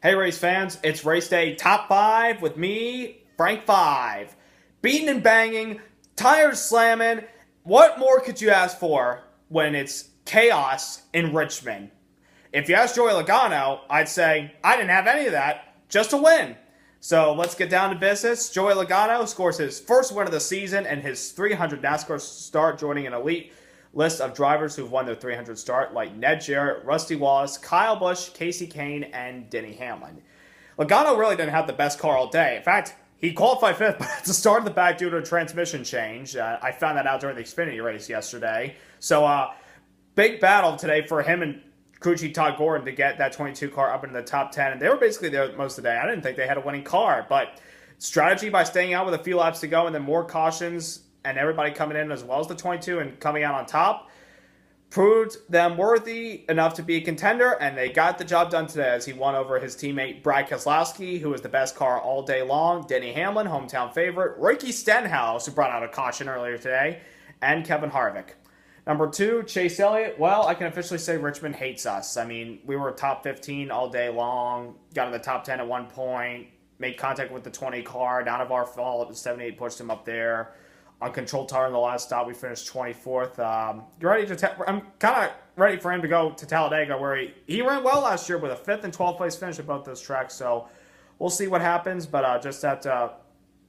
Hey race fans, it's race day top 5 with me, Frank 5. Beating and banging, tires slamming. What more could you ask for when it's chaos in Richmond? If you ask Joey Logano, I'd say I didn't have any of that, just a win. So let's get down to business. Joey Logano scores his first win of the season and his 300 NASCAR start, joining an elite list of drivers who've won their 300 start, like Ned Jarrett, Rusty Wallace, Kyle Busch, Casey Kane, and Denny Hamlin. Logano really didn't have the best car all day. In fact, he qualified 5th, but at the start of the back due to a transmission change. I found that out during the Xfinity race yesterday. So, big battle today for him and crew chief Todd Gordon to get that 22 car up into the top 10. And they were basically there most of the day. I didn't think they had a winning car, but strategy by staying out with a few laps to go and then more cautions and everybody coming in as well as the 22 and coming out on top proved them worthy enough to be a contender, and they got the job done today as he won over his teammate Brad Keselowski, who was the best car all day long, Denny Hamlin, hometown favorite, Ricky Stenhouse, who brought out a caution earlier today, and Kevin Harvick. Number 2, Chase Elliott. Well, I can officially say Richmond hates us. I mean, we were top 15 all day long, got in the top 10 at one point, made contact with the 20 car, not of our fault. The 78 pushed him up there. Uncontrolled tire in the last stop, we finished 24th. I'm kind of ready for him to go to Talladega, where he ran well last year with a 5th and 12th place finish at both those tracks. So we'll see what happens, but just have to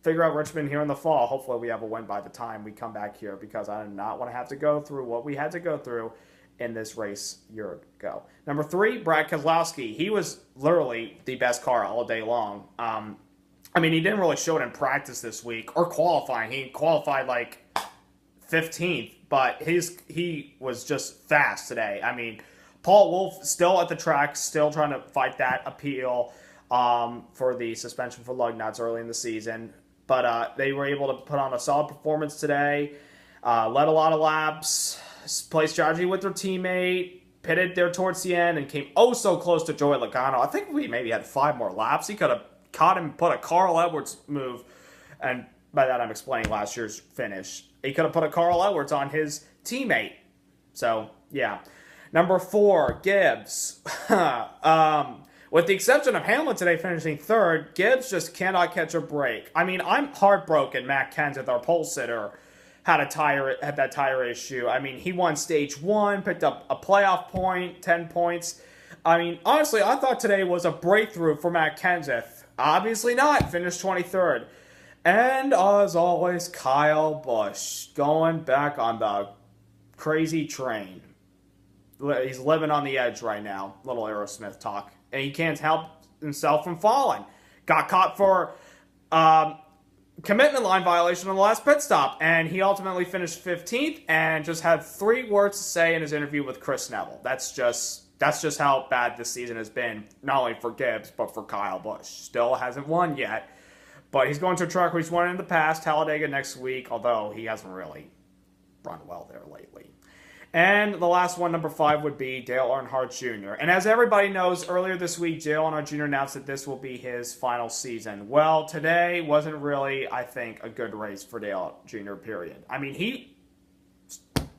figure out Richmond here in the fall. Hopefully we have a win by the time we come back here, because I do not want to have to go through what we had to go through in this race a year ago. Number 3, Brad Keselowski. He was literally the best car all day long. I mean, he didn't really show it in practice this week or qualifying. He qualified like 15th, but he was just fast today. I mean, Paul Wolfe still at the track, still trying to fight that appeal for the suspension for lug nuts early in the season. But they were able to put on a solid performance today, led a lot of laps, played strategy with their teammate, pitted there towards the end, and came oh so close to Joey Logano. I think we maybe had 5 more laps. He could have caught him, put a Carl Edwards move, and by that I'm explaining last year's finish. He could have put a Carl Edwards on his teammate. So, yeah. Number 4, Gibbs. With the exception of Hamlin today finishing 3rd, Gibbs just cannot catch a break. I mean, I'm heartbroken Matt Kenseth, our pole sitter, had that tire issue. I mean, he won stage 1, picked up a playoff point, 10 points. I mean, honestly, I thought today was a breakthrough for Matt Kenseth. Obviously not. Finished 23rd. And as always, Kyle Busch going back on the crazy train. He's living on the edge right now. Little Aerosmith talk. And he can't help himself from falling. Got caught for commitment line violation on the last pit stop. And he ultimately finished 15th and just had 3 words to say in his interview with Chris Neville. That's just how bad this season has been, not only for Gibbs, but for Kyle Busch. Still hasn't won yet, but he's going to a track where he's won in the past, Talladega next week, although he hasn't really run well there lately. And the last one, number 5, would be Dale Earnhardt Jr. And as everybody knows, earlier this week, Dale Earnhardt Jr. announced that this will be his final season. Well, today wasn't really, I think, a good race for Dale Jr., period. I mean, he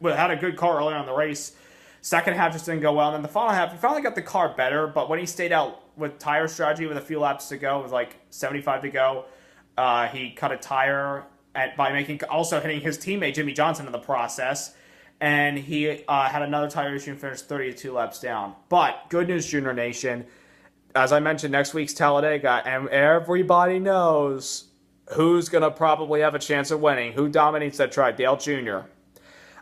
had a good car earlier on the race. Second half just didn't go well. And then the final half, he finally got the car better. But when he stayed out with tire strategy with a few laps to go, it was like 75 to go, he cut a tire by also hitting his teammate Jimmy Johnson in the process. And he had another tire issue and finished 32 laps down. But good news, Junior Nation. As I mentioned, next week's Talladega, and everybody knows who's going to probably have a chance of winning. Who dominates that track? Dale Jr.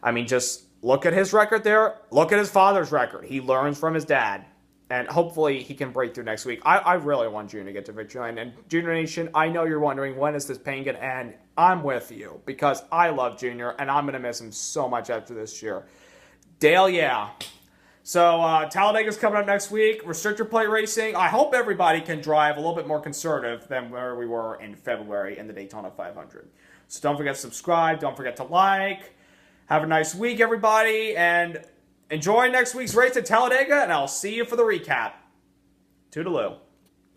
I mean, just look at his record there. Look at his father's record. He learns from his dad. And hopefully he can break through next week. I really want Junior to get to victory line. And Junior Nation, I know you're wondering, when is this pain going to end? I'm with you, because I love Junior, and I'm going to miss him so much after this year. Dale, yeah. So Talladega's coming up next week. Restrictor plate racing. I hope everybody can drive a little bit more conservative than where we were in February in the Daytona 500. So don't forget to subscribe. Don't forget to like. Have a nice week, everybody, and enjoy next week's race at Talladega, and I'll see you for the recap. Toodaloo.